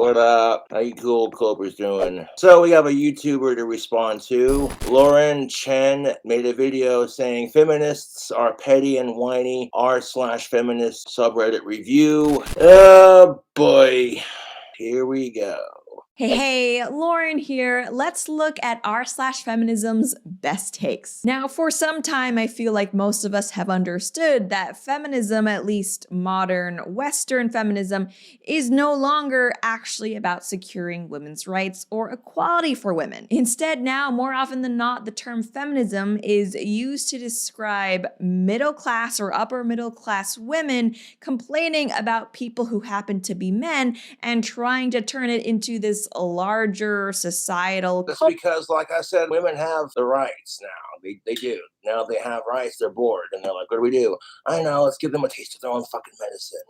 What up? How you cool Cobras doing? So we have a YouTuber to respond to. Chen made a video saying feminists are petty and whiny. r/feminist subreddit review. Oh boy. Here we go. Hey, Lauren here. Let's look at r/feminism's best takes. Now, for some time, I feel like most of us have understood that feminism, at least modern Western feminism, is no longer actually about securing women's rights or equality for women. Instead, now, more often than not, the term feminism is used to describe middle class or upper middle class women complaining about people who happen to be men and trying to turn it into this larger societal. That's because, like I said, women have the rights now. They do. Now they have rights, they're bored, and they're like, what do we do? I know, let's give them a taste of their own fucking medicine.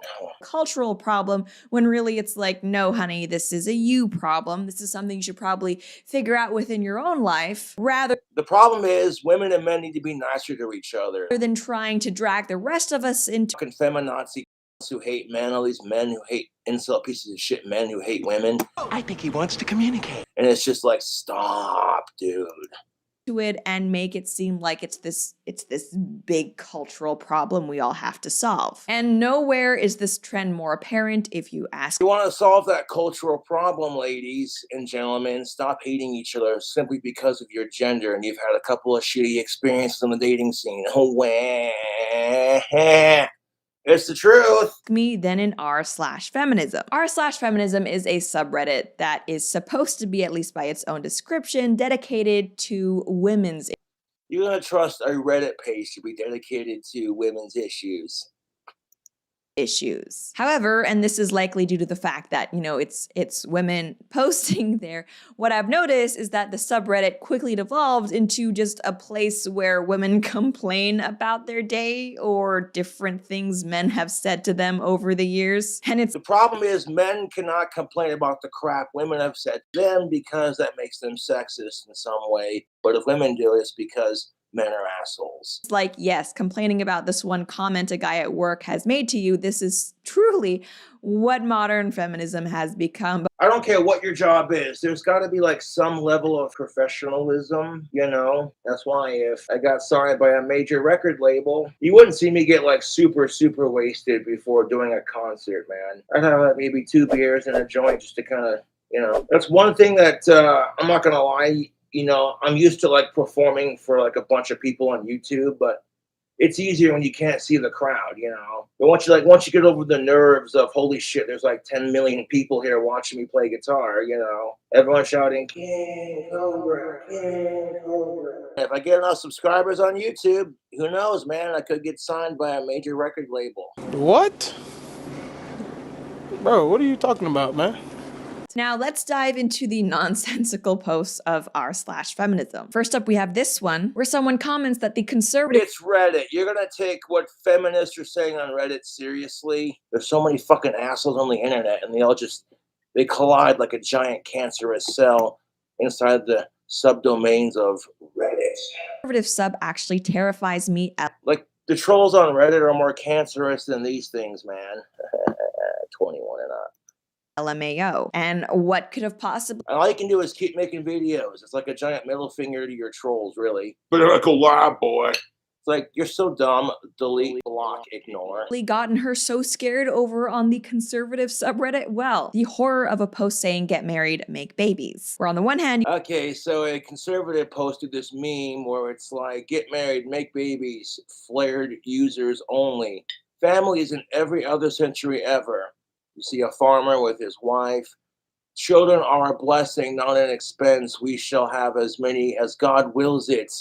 Cultural problem, when really it's like, no, honey, this is a you problem. This is something you should probably figure out within your own life, rather. The problem is women and men need to be nicer to each other Than trying to drag the rest of us into fucking feminazi who hate men, all these men who hate incel pieces of shit men who hate women. I think he wants to communicate. And it's just like, stop, dude. To it and make it seem like it's this big cultural problem we all have to solve. And nowhere is this trend more apparent if you ask. You want to solve that cultural problem, ladies and gentlemen, stop hating each other simply because of your gender and you've had a couple of shitty experiences in the dating scene. Oh, wah. It's the truth. Me then in r/feminism. r/feminism is a subreddit that is supposed to be, at least by its own description, dedicated to women's. You're gonna trust a Reddit page to be dedicated to women's issues. However, and this is likely due to the fact that, it's women posting there, what I've noticed is that the subreddit quickly devolved into just a place where women complain about their day or different things men have said to them over the years. And the problem is men cannot complain about the crap women have said to them because that makes them sexist in some way. But if women do it, it's because men are assholes. It's like, yes, complaining about this one comment a guy at work has made to you, this is truly what modern feminism has become. I don't care what your job is. There's got to be like some level of professionalism, That's why if I got signed by a major record label, you wouldn't see me get like super, super wasted before doing a concert, man. I'd have like maybe 2 beers and a joint just to kind of, That's one thing that I'm not going to lie. I'm used to like performing for like a bunch of people on YouTube, but it's easier when you can't see the crowd, But once you get over the nerves of holy shit, there's like 10 million people here watching me play guitar, everyone shouting, King Cobra, King Cobra. If I get enough subscribers on YouTube, who knows, man, I could get signed by a major record label. What? Bro, what are you talking about, man? Now let's dive into the nonsensical posts of r/feminism. First up, we have this one where someone comments that the conservative— It's Reddit. You're gonna take what feminists are saying on Reddit seriously? There's so many fucking assholes on the internet and they collide like a giant cancerous cell inside the subdomains of Reddit. Conservative sub actually terrifies me. Like the trolls on Reddit are more cancerous than these things, man. 21 and up. LMAO. And what could have possibly— All you can do is keep making videos. It's like a giant middle finger to your trolls, really. But they're like a lie, boy. It's like, you're so dumb. Delete, block, ignore. Gotten her so scared over on the conservative subreddit? Well, the horror of a post saying get married, make babies. Where on the one hand— Okay, so a conservative posted this meme where it's like, get married, make babies, flared users only. Families in every other century ever. You see a farmer with his wife. Children are a blessing, not an expense. We shall have as many as God wills it.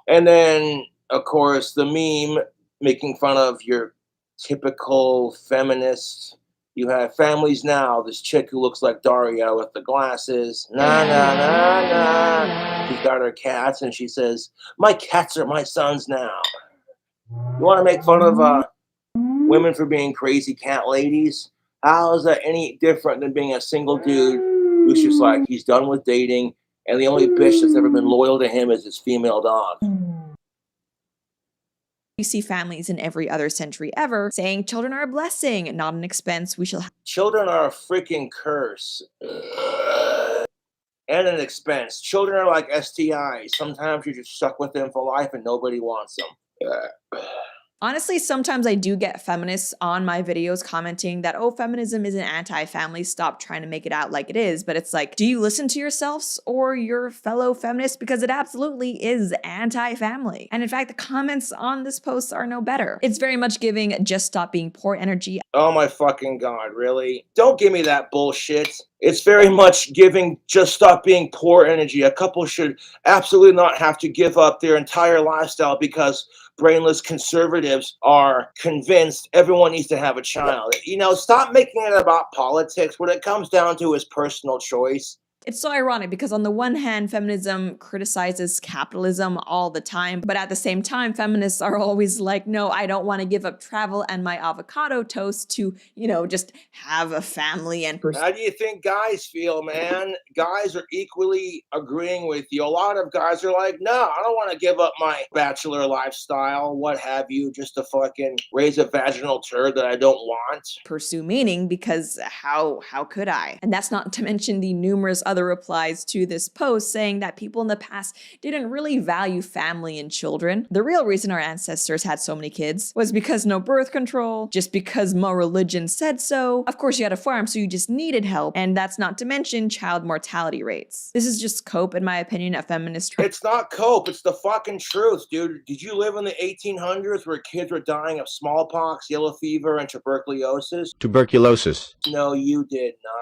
And then, of course, the meme making fun of your typical feminist. You have families now. This chick who looks like Daria with the glasses. Nah, nah, nah, nah. She's got her cats and she says, my cats are my sons now. You want to make fun of women for being crazy cat ladies? How is that any different than being a single dude who's just like, he's done with dating and the only bitch that's ever been loyal to him is his female dog? You see families in every other century ever saying children are a blessing, not an expense we shall have. Children are a freaking curse. And an expense. Children are like STIs. Sometimes you're just stuck with them for life and nobody wants them. Honestly, sometimes I do get feminists on my videos commenting that, oh, feminism isn't anti-family, stop trying to make it out like it is. But it's like, do you listen to yourselves or your fellow feminists? Because it absolutely is anti-family. And in fact, the comments on this post are no better. It's very much giving just stop being poor energy. Oh my fucking God, really? Don't give me that bullshit. It's very much giving just stop being poor energy. A couple should absolutely not have to give up their entire lifestyle because brainless conservatives are convinced everyone needs to have a child. You know, stop making it about politics. What it comes down to is personal choice. It's so ironic because on the one hand, feminism criticizes capitalism all the time, but at the same time, feminists are always like, no, I don't want to give up travel and my avocado toast to, you know, just have a family and pursue. How do you think guys feel, man? Guys are equally agreeing with you. A lot of guys are like, no, I don't want to give up my bachelor lifestyle, what have you, just to fucking raise a vaginal turd that I don't want. Pursue meaning, because how could I? And that's not to mention the numerous other replies to this post saying that people in the past didn't really value family and children. The real reason our ancestors had so many kids was because no birth control, just because my religion said so. Of course, you had a farm, so you just needed help, and that's not to mention child mortality rates. This is just cope, in my opinion, a feminist. It's not cope, it's the fucking truth, dude. Did you live in the 1800s where kids were dying of smallpox, yellow fever, and tuberculosis? Tuberculosis. No, you did not.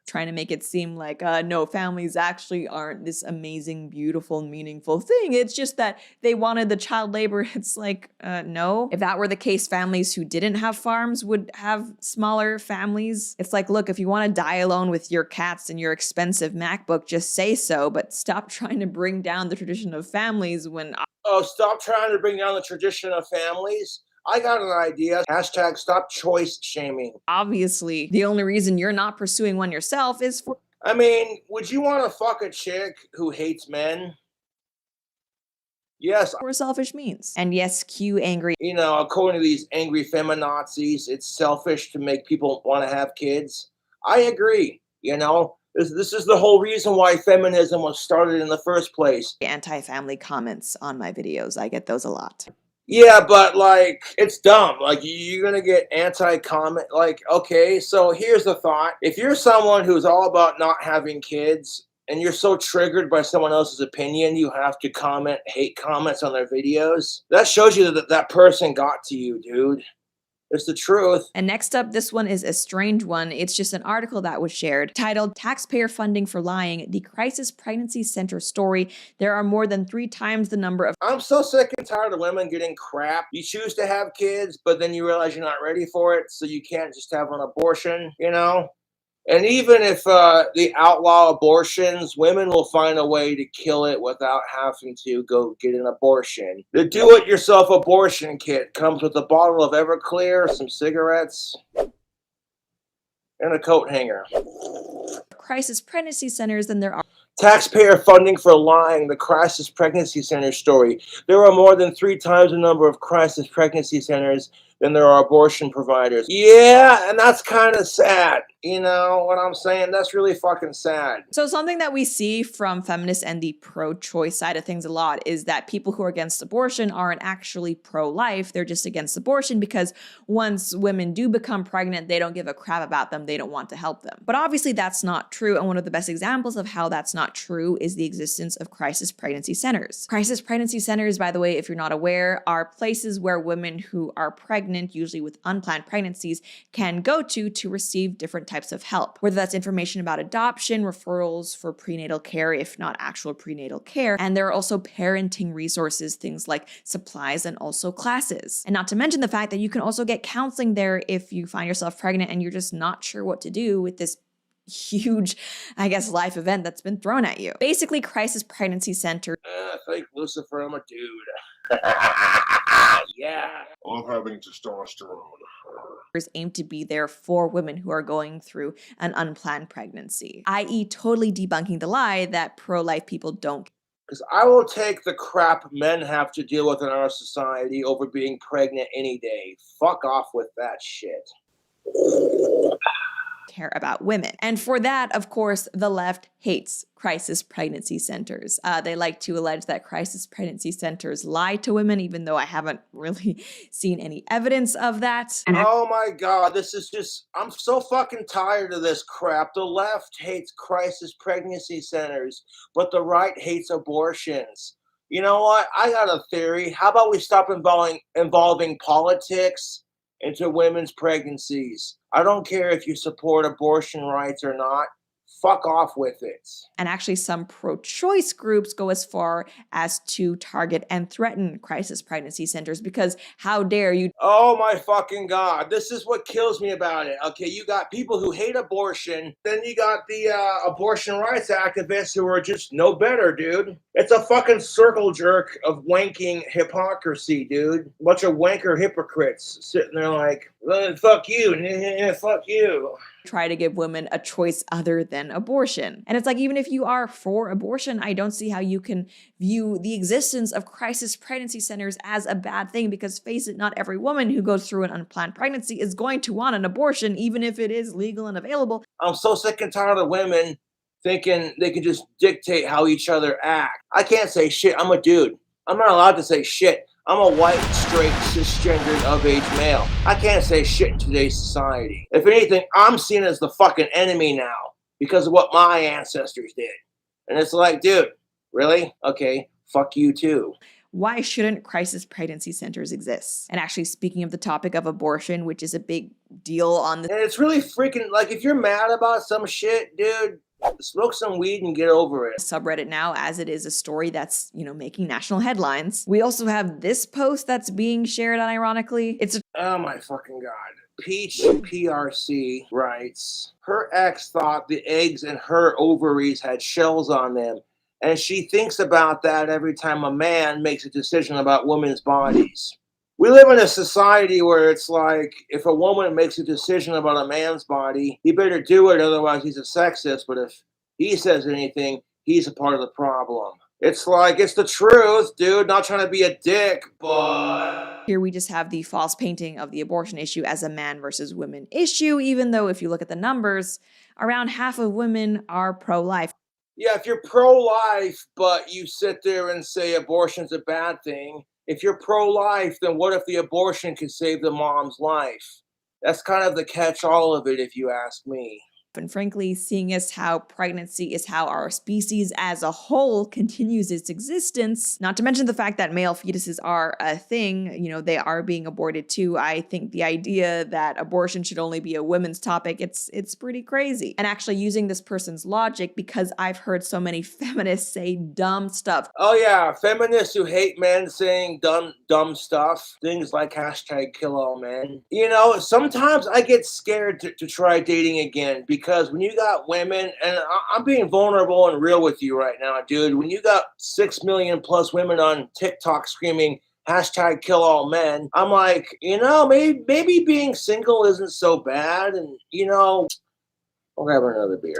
Trying to make it seem like, no, families actually aren't this amazing, beautiful, meaningful thing. It's just that they wanted the child labor. It's like, no. If that were the case, families who didn't have farms would have smaller families. It's like, look, if you want to die alone with your cats and your expensive MacBook, just say so, but stop trying to bring down the tradition of families when... Oh, stop trying to bring down the tradition of families. I got an idea. Hashtag stop choice shaming. Obviously, the only reason you're not pursuing one yourself is for... I mean, would you want to fuck a chick who hates men? Yes. For selfish means. And yes, cue angry. You know, according to these angry feminazis, it's selfish to make people want to have kids. I agree. You know, this is the whole reason why feminism was started in the first place. Anti-family comments on my videos. I get those a lot. Yeah, but like, it's dumb. Like, you're gonna get anti-comment. Like, okay, so here's the thought. If you're someone who's all about not having kids and you're so triggered by someone else's opinion, you have to comment hate comments on their videos, that shows you that that person got to you, dude. It's the truth. And next up, this one is a strange one. It's just an article that was shared titled Taxpayer Funding for Lying, the Crisis Pregnancy Center Story. There are more than 3 times the number of... I'm so sick and tired of women getting crap. You choose to have kids, but then you realize you're not ready for it, so you can't just have an abortion, you know? And even if they outlaw abortions, women will find a way to kill it without having to go get an abortion. The do-it-yourself abortion kit comes with a bottle of Everclear, some cigarettes, and a coat hanger. Crisis pregnancy centers than there are... Taxpayer funding for lying, the crisis pregnancy center story. There are more than 3 times the number of crisis pregnancy centers than there are abortion providers. Yeah, and that's kind of sad. You know what I'm saying? That's really fucking sad. So something that we see from feminists and the pro-choice side of things a lot is that people who are against abortion aren't actually pro-life. They're just against abortion because once women do become pregnant, they don't give a crap about them. They don't want to help them. But obviously that's not true. And one of the best examples of how that's not true is the existence of crisis pregnancy centers. Crisis pregnancy centers, by the way, if you're not aware, are places where women who are pregnant, usually with unplanned pregnancies, can go to receive different types of help, whether that's information about adoption, referrals for prenatal care, if not actual prenatal care. And there are also parenting resources, things like supplies and also classes. And not to mention the fact that you can also get counseling there if you find yourself pregnant and you're just not sure what to do with this huge, I guess, life event that's been thrown at you. Basically, crisis pregnancy center. Thank Lucifer, I'm a dude. Yeah. I'm having testosterone. Aim to be there for women who are going through an unplanned pregnancy, i.e. totally debunking the lie that pro-life people don't. Because I will take the crap men have to deal with in our society over being pregnant any day. Fuck off with that shit. Care about women. And for that, of course, the left hates crisis pregnancy centers. They like to allege that crisis pregnancy centers lie to women, even though I haven't really seen any evidence of that. Oh my God, this is just, I'm so fucking tired of this crap. The left hates crisis pregnancy centers, but the right hates abortions. You know what? I got a theory. How about we stop involving politics into women's pregnancies? I don't care if you support abortion rights or not. Fuck off with it. And actually, some pro-choice groups go as far as to target and threaten crisis pregnancy centers because how dare you? Oh my fucking God. This is what kills me about it. Okay, you got people who hate abortion. Then you got the abortion rights activists who are just no better, dude. It's a fucking circle jerk of wanking hypocrisy, dude. A bunch of wanker hypocrites sitting there like, fuck you, fuck you. Try to give women a choice other than abortion. And it's like, even if you are for abortion, I don't see how you can view the existence of crisis pregnancy centers as a bad thing, because face it, not every woman who goes through an unplanned pregnancy is going to want an abortion, even if it is legal and available. I'm so sick and tired of women thinking they can just dictate how each other act. I can't say shit. I'm a dude. I'm not allowed to say shit. I'm a white, straight, cisgendered, of-age male. I can't say shit in today's society. If anything, I'm seen as the fucking enemy now because of what my ancestors did. And it's like, dude, really? Okay, fuck you too. Why shouldn't crisis pregnancy centers exist? And actually, speaking of the topic of abortion, which is a big deal on the— And it's really freaking, like, if you're mad about some shit, dude, smoke some weed and get over it. subreddit now, as it is a story that's, making national headlines. We also have this post that's being shared unironically. Oh my fucking God. Peach PRC writes, her ex thought the eggs in her ovaries had shells on them, and she thinks about that every time a man makes a decision about women's bodies. We live in a society where it's like, if a woman makes a decision about a man's body, he better do it, otherwise he's a sexist. But if he says anything, he's a part of the problem. It's like, it's the truth, dude. Not trying to be a dick, but... Here we just have the false painting of the abortion issue as a man versus women issue, even though if you look at the numbers, around half of women are pro-life. Yeah, if you're pro-life, but you sit there and say abortion's a bad thing, if you're pro-life, then what if the abortion could save the mom's life? That's kind of the catch-all of it, if you ask me. And frankly, seeing as how pregnancy is how our species as a whole continues its existence, not to mention the fact that male fetuses are a thing, they are being aborted too. I think the idea that abortion should only be a women's topic, it's pretty crazy. And actually using this person's logic, because I've heard so many feminists say dumb stuff. Oh yeah, feminists who hate men saying dumb stuff. Things like #KillAllMen. Sometimes I get scared to try dating again, because when you got women, and I'm being vulnerable and real with you right now, dude, when you got 6 million plus women on TikTok screaming #KillAllMen, I'm like, maybe being single isn't so bad, and I'll grab another beer.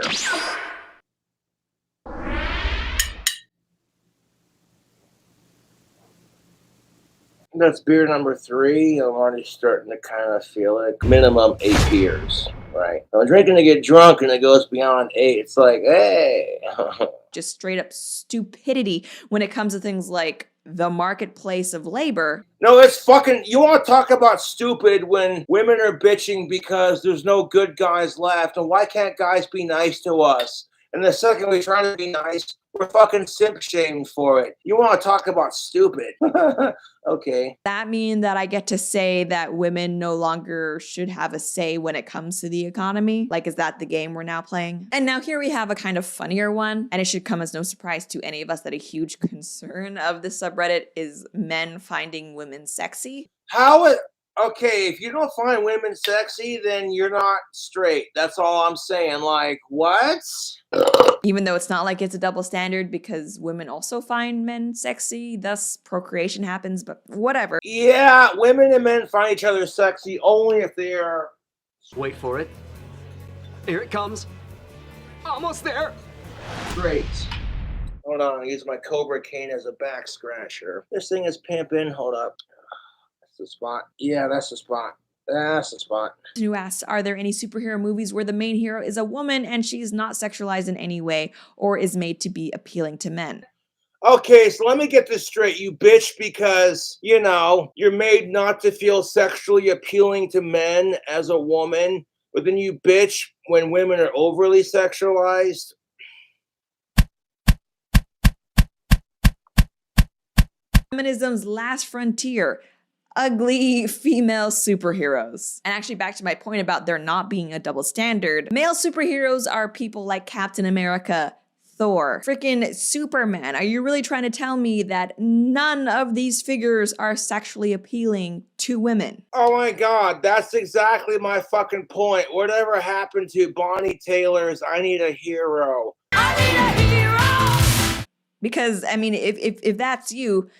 That's beer number 3. I'm already starting to kind of feel it. Minimum 8 beers, right? I'm drinking to get drunk, and it goes beyond 8. It's like, hey. Just straight up stupidity when it comes to things like the marketplace of labor. No, it's fucking, you want to talk about stupid when women are bitching because there's no good guys left, and why can't guys be nice to us? And the second we try to be nice, we're fucking simp shamed for it. You want to talk about stupid? Okay. That mean that I get to say that women no longer should have a say when it comes to the economy? Like, is that the game we're now playing? And now here we have a kind of funnier one, and it should come as no surprise to any of us that a huge concern of this subreddit is men finding women sexy. Okay, if you don't find women sexy, then you're not straight. That's all I'm saying. Like, what? Even though it's not like it's a double standard, because women also find men sexy, thus procreation happens, but whatever. Yeah, women and men find each other sexy only if they are... Wait for it. Here it comes. Almost there. Straight. Hold on, I use my Cobra cane as a back scratcher. This thing is pimping. Hold up. That's the spot. Yeah, that's the spot. That's the spot. Who asks, are there any superhero movies where the main hero is a woman and she's not sexualized in any way or is made to be appealing to men? Okay, so let me get this straight, you bitch, because, you know, you're made not to feel sexually appealing to men as a woman, but then you bitch when women are overly sexualized. Feminism's last frontier. Ugly female superheroes. And actually, back to my point about there not being a double standard, male superheroes are people like Captain America, Thor, freaking Superman. Are you really trying to tell me that none of these figures are sexually appealing to women? Oh my god, that's exactly my fucking point. Whatever happened to Bonnie Taylor's I Need a Hero? I need a hero! Because, I mean, if that's you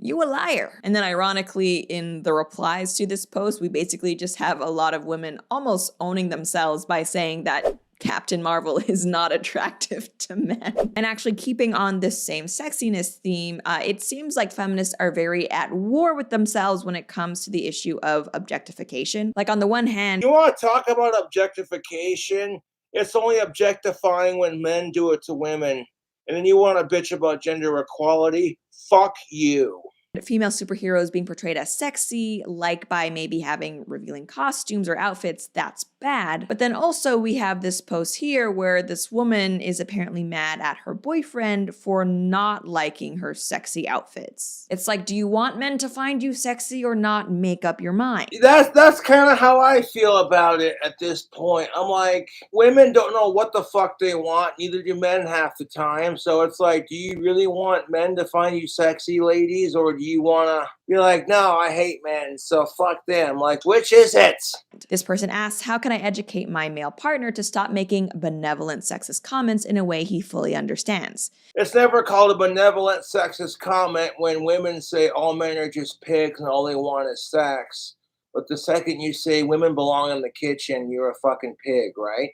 a liar. And then ironically, in the replies to this post, we basically just have a lot of women almost owning themselves by saying that Captain Marvel is not attractive to men. And actually keeping on this same sexiness theme, it seems like feminists are very at war with themselves when it comes to the issue of objectification. Like on the one hand, You want to talk about objectification? It's only objectifying when men do it to women. And then you want to bitch about gender equality? Fuck you. female superheroes being portrayed as sexy, like by maybe having revealing costumes or outfits, that's bad. But then also we have this post here where this woman is apparently mad at her boyfriend for not liking her sexy outfits. It's like, do you want men to find you sexy or not? Make up your mind. That's kind of how I feel about it at this point. I'm like, women don't know what the fuck they want, neither do men half the time. So it's like, do you really want men to find you sexy, ladies, or do you want to be like, no, I hate men, so fuck them? Like, which is it? This person asks, how can I educate my male partner to stop making benevolent sexist comments in a way he fully understands? It's never called a benevolent sexist comment when women say all men are just pigs and all they want is sex. But the second you say women belong in the kitchen, you're a fucking pig, right?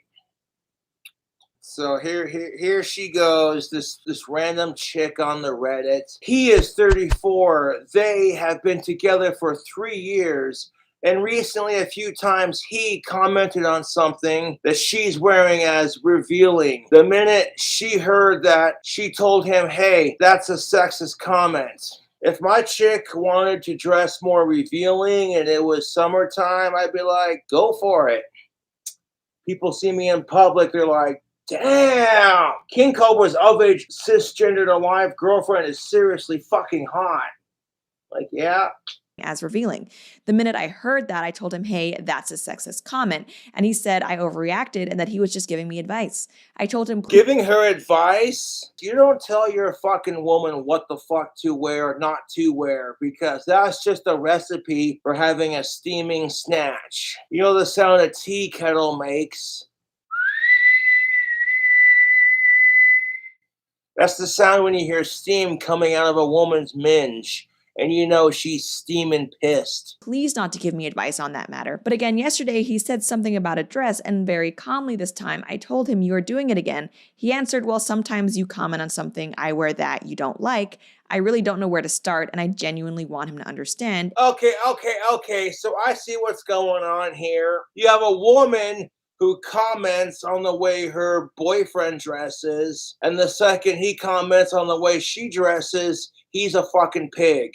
So here she goes, this random chick on the Reddit. He is 34. They have been together for 3 years. And recently, a few times, he commented on something that she's wearing as revealing. The minute she heard that, she told him, hey, that's a sexist comment. If my chick wanted to dress more revealing and it was summertime, I'd be like, go for it. People see me in public, they're like, damn, King Cobra's of-age, cisgendered, alive girlfriend is seriously fucking hot. Like, yeah. As revealing. The minute I heard that, I told him, hey, that's a sexist comment. And he said I overreacted and that he was just giving me advice. I told him, giving her advice? You don't tell your fucking woman what the fuck to wear or not to wear, because that's just a recipe for having a steaming snatch. You know the sound a tea kettle makes? That's the sound when you hear steam coming out of a woman's minge. And you know she's steaming pissed. Please not to give me advice on that matter. But again, yesterday he said something about a dress, and very calmly this time, I told him, you are doing it again. He answered, well, sometimes you comment on something I wear that you don't like. I really don't know where to start, and I genuinely want him to understand. Okay. So I see what's going on here. You have a woman who comments on the way her boyfriend dresses, and the second he comments on the way she dresses, he's a fucking pig.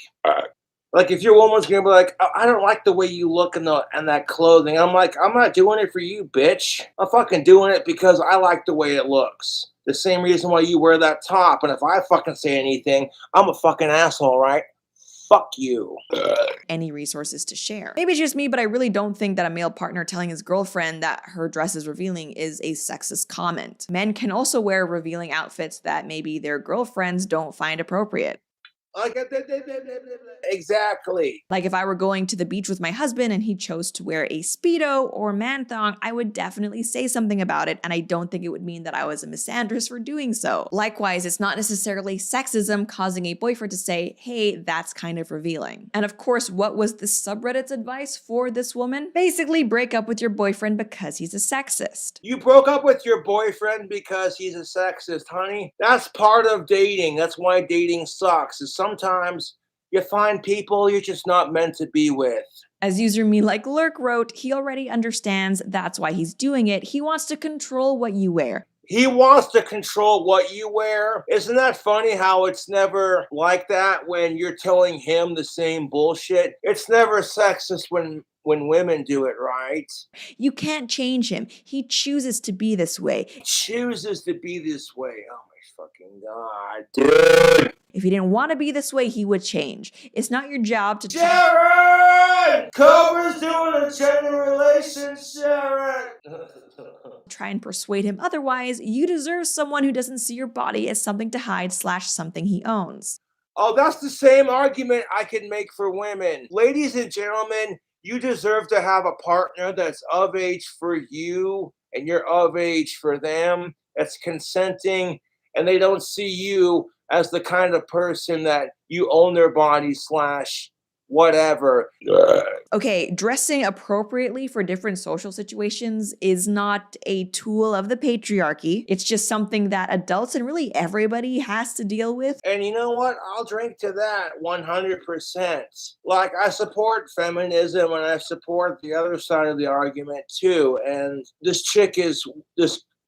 Like, if your woman's gonna be like, I don't like the way you look in that clothing, I'm like, I'm not doing it for you, bitch. I'm fucking doing it because I like the way it looks. The same reason why you wear that top. And if I fucking say anything, I'm a fucking asshole, right? Fuck you. Any resources to share. Maybe it's just me, but I really don't think that a male partner telling his girlfriend that her dress is revealing is a sexist comment. Men can also wear revealing outfits that maybe their girlfriends don't find appropriate. Like, exactly. Like if I were going to the beach with my husband and he chose to wear a Speedo or man thong, I would definitely say something about it, and I don't think it would mean that I was a misandrist for doing so. Likewise, it's not necessarily sexism causing a boyfriend to say, hey, that's kind of revealing. And of course, what was this subreddit's advice for this woman? Basically, break up with your boyfriend because he's a sexist. You broke up with your boyfriend because he's a sexist, honey. That's part of dating. That's why dating sucks, is sometimes you find people you're just not meant to be with. As user Me Like Lurk wrote, he already understands that's why he's doing it. He wants to control what you wear. He wants to control what you wear. Isn't that funny how it's never like that when you're telling him the same bullshit? It's never sexist when women do it, right? You can't change him. He chooses to be this way. He chooses to be this way. Oh my fucking God, dude. If he didn't want to be this way, he would change. It's not your job to Sharon! Cobra's doing a gender relations, Sharon! try and persuade him otherwise. You deserve someone who doesn't see your body as something to hide / something he owns. Oh, that's the same argument I can make for women. Ladies and gentlemen, you deserve to have a partner that's of age for you and you're of age for them, that's consenting, and they don't see you as the kind of person that you own their body / whatever. Okay, dressing appropriately for different social situations is not a tool of the patriarchy. It's just something that adults and really everybody has to deal with. And you know what? I'll drink to that 100%. Like, I support feminism and I support the other side of the argument too. And this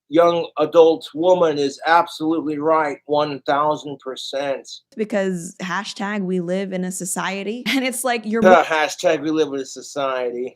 young adult woman is absolutely right, 1000%. Because we live in a society, and it's like you're Hashtag we live in a society.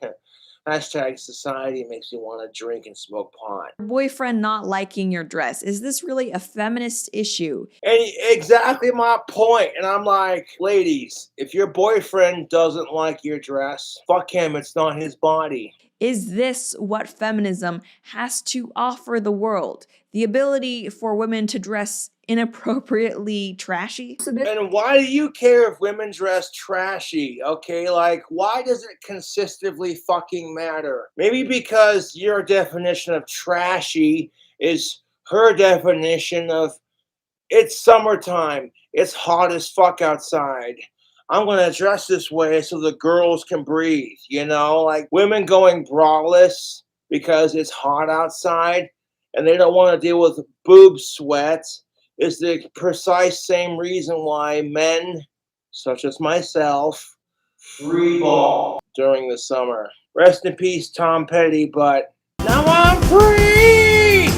Hashtag society makes me want to drink and smoke pot. boyfriend not liking your dress. Is this really a feminist issue? And exactly my point. And I'm like, ladies, if your boyfriend doesn't like your dress, fuck him. It's not his body. Is this what feminism has to offer the world? The ability for women to dress inappropriately trashy? And why do you care if women dress trashy? Okay, like, why does it consistently fucking matter? Maybe because your definition of trashy is her definition of it's summertime, it's hot as fuck outside. I'm going to dress this way so the girls can breathe, you know? Like, women going braless because it's hot outside and they don't want to deal with boob sweat is the precise same reason why men, such as myself, free ball during the summer. Rest in peace, Tom Petty, but now I'm free!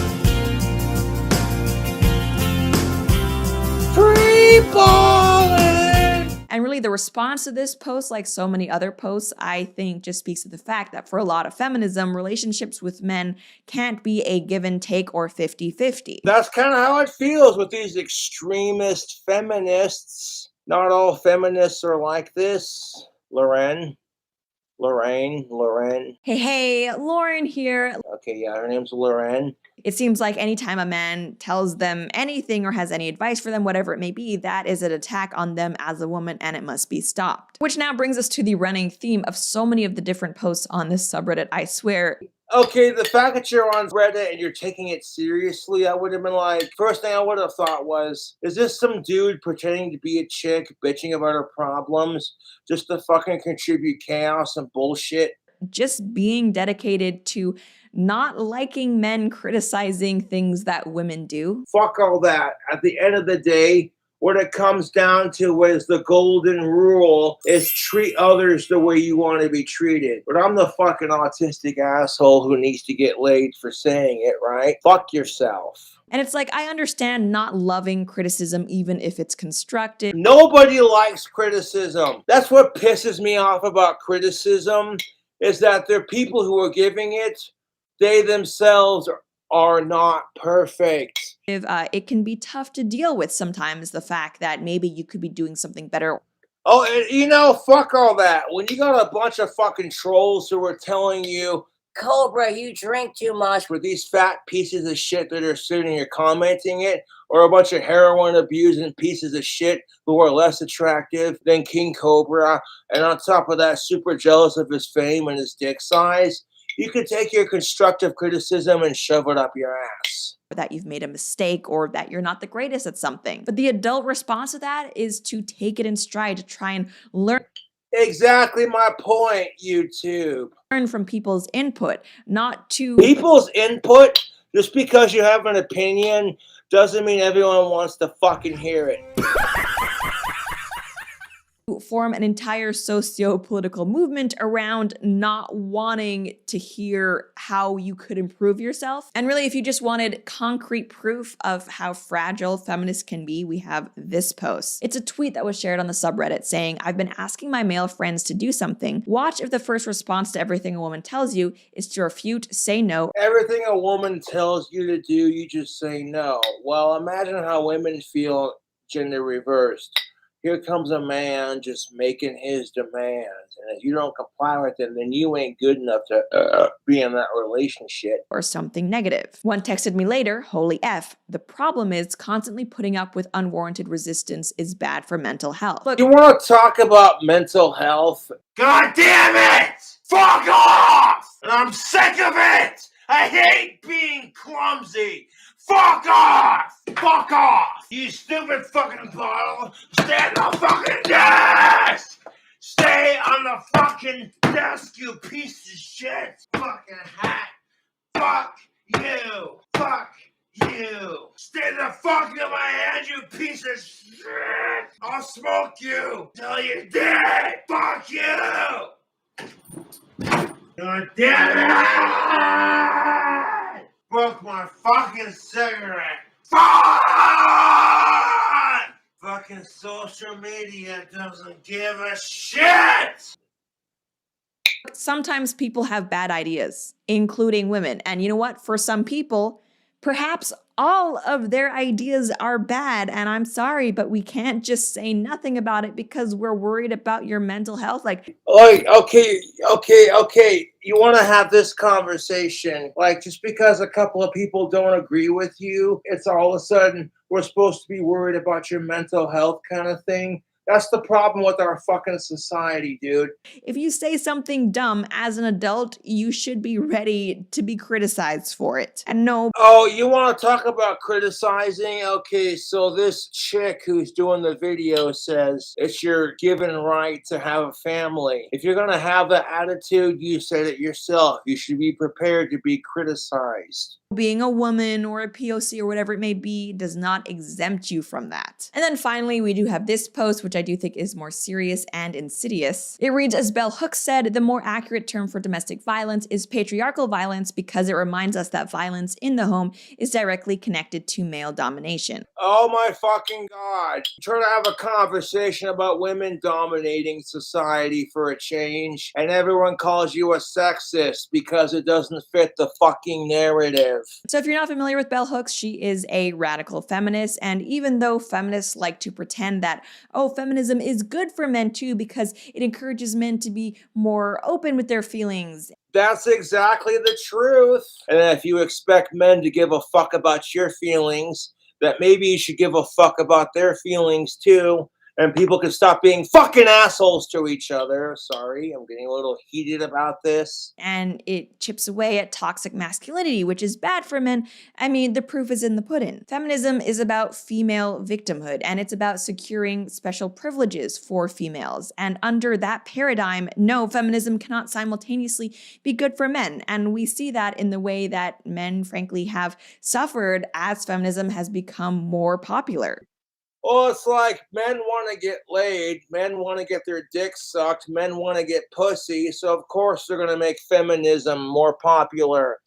Free balling! And really, the response to this post, like so many other posts, I think just speaks to the fact that for a lot of feminism, relationships with men can't be a give and take or 50-50. That's kind of how it feels with these extremist feminists. Not all feminists are like this. Lorraine. Hey, Lauren here. Okay, yeah, her name's Lorraine. It seems like anytime a man tells them anything or has any advice for them, whatever it may be, that is an attack on them as a woman and it must be stopped. Which now brings us to the running theme of so many of the different posts on this subreddit, I swear. Okay, the fact that you're on Reddit and you're taking it seriously, I would have been like, first thing I would have thought was, is this some dude pretending to be a chick, bitching about her problems, just to fucking contribute chaos and bullshit? Just being dedicated to not liking men criticizing things that women do. Fuck all that. At the end of the day, what it comes down to is the golden rule is treat others the way you want to be treated. But I'm the fucking autistic asshole who needs to get laid for saying it, right? Fuck yourself. And it's like, I understand not loving criticism even if it's constructive. Nobody likes criticism. That's what pisses me off about criticism, is that there are people who are giving it, they themselves are not perfect. It can be tough to deal with sometimes, the fact that maybe you could be doing something better. Oh, and you know, fuck all that. When you got a bunch of fucking trolls who are telling you Cobra, you drink too much. Were these fat pieces of shit that are sitting here commenting it? Or a bunch of heroin abusing pieces of shit who are less attractive than King Cobra, and on top of that, super jealous of his fame and his dick size? You could take your constructive criticism and shove it up your ass. That you've made a mistake or that you're not the greatest at something. But the adult response to that is to take it in stride, to try and learn. Exactly my point, YouTube. Learn from people's input, not to People's input? Just because you have an opinion doesn't mean everyone wants to fucking hear it. form an entire socio-political movement around not wanting to hear how you could improve yourself. And really, if you just wanted concrete proof of how fragile feminists can be, we have this post. It's a tweet that was shared on the subreddit saying, "I've been asking my male friends to do something. Watch if the first response to everything a woman tells you is to refute, say no." Everything a woman tells you to do, you just say no. Well, imagine how women feel gender reversed. Here comes a man just making his demands, and if you don't comply with them, then you ain't good enough to be in that relationship. Or something negative. One texted me later, "Holy F, the problem is constantly putting up with unwarranted resistance is bad for mental health." Look, You want to talk about mental health? God damn it! Fuck off! I'm sick of it! I hate being clumsy! Fuck off! Fuck off! You stupid fucking bottle! Stay on the fucking desk! Stay on the fucking desk, you piece of shit! Fucking hat! Fuck you! Fuck you! Stay the fuck in my hand, you piece of shit! I'll smoke you till you're dead! Fuck you! God damn it! Broke my fucking cigarette. Fuck! Fucking social media doesn't give a shit! sometimes people have bad ideas, including women. And you know what? For some people, perhaps all of their ideas are bad, and I'm sorry, but we can't just say nothing about it because we're worried about your mental health. Like, okay. You want to have this conversation. Like, just because a couple of people don't agree with you, it's all of a sudden we're supposed to be worried about your mental health kind of thing. That's the problem with our fucking society, dude. if you say something dumb as an adult, you should be ready to be criticized for it. And no, Oh, you want to talk about criticizing? Okay, so this chick who's doing the video says it's your given right to have a family. If you're going to have that attitude, you said it yourself. You should be prepared to be criticized. being a woman or a POC or whatever it may be does not exempt you from that. And then finally, we do have this post, which I do think is more serious and insidious. It reads, as Bell Hooks said, the more accurate term for domestic violence is patriarchal violence because it reminds us that violence in the home is directly connected to male domination. Oh my fucking God. Try to have a conversation about women dominating society for a change, and everyone calls you a sexist because it doesn't fit the fucking narrative. So if you're not familiar with Bell Hooks, she is a radical feminist, and even though feminists like to pretend that, oh, feminism is good for men too because it encourages men to be more open with their feelings. That's exactly the truth. And if you expect men to give a fuck about your feelings, that maybe you should give a fuck about their feelings too. And people can stop being fucking assholes to each other. Sorry, I'm getting a little heated about this. And it chips away at toxic masculinity, which is bad for men. I mean, the proof is in the pudding. Feminism is about female victimhood, and it's about securing special privileges for females. And under that paradigm, no, feminism cannot simultaneously be good for men. And we see that in the way that men, frankly, have suffered as feminism has become more popular. Well, it's like men want to get laid, men want to get their dicks sucked, men want to get pussy, so of course they're going to make feminism more popular.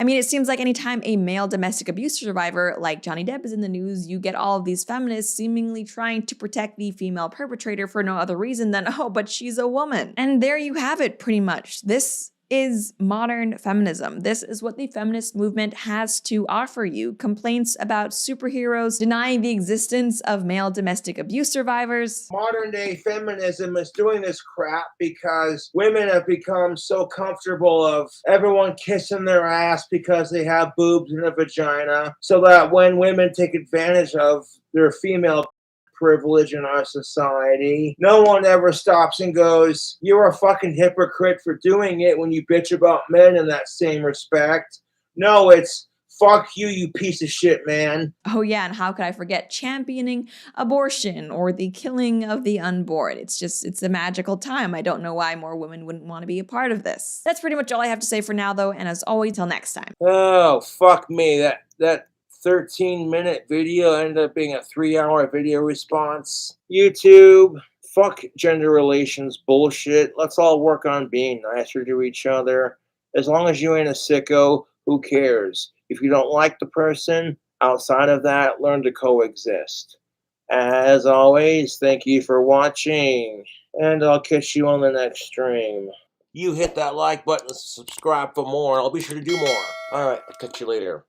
I mean, it seems like anytime a male domestic abuse survivor like Johnny Depp is in the news, you get all of these feminists seemingly trying to protect the female perpetrator for no other reason than, oh, but she's a woman. And there you have it, pretty much. This is modern feminism. This is what the feminist movement has to offer you. Complaints about superheroes, denying the existence of male domestic abuse survivors. Modern day feminism is doing this crap because women have become so comfortable of everyone kissing their ass because they have boobs and a vagina, so that when women take advantage of their female privilege in our society, no one ever stops and goes, "You're a fucking hypocrite for doing it," when you bitch about men in that same respect. No, it's "fuck you, you piece of shit, man." Oh yeah, and how could I forget championing abortion or the killing of the unborn? It's a magical time. I don't know why more women wouldn't want to be a part of this. That's pretty much all I have to say for now though, and as always, till next time. Oh, fuck me. That 13-minute video ended up being a 3-hour video response. YouTube, fuck gender relations bullshit. Let's all work on being nicer to each other. As long as you ain't a sicko, who cares? If you don't like the person, outside of that, learn to coexist. As always, thank you for watching, and I'll catch you on the next stream. You hit that like button, subscribe for more, and I'll be sure to do more. Alright, I'll catch you later.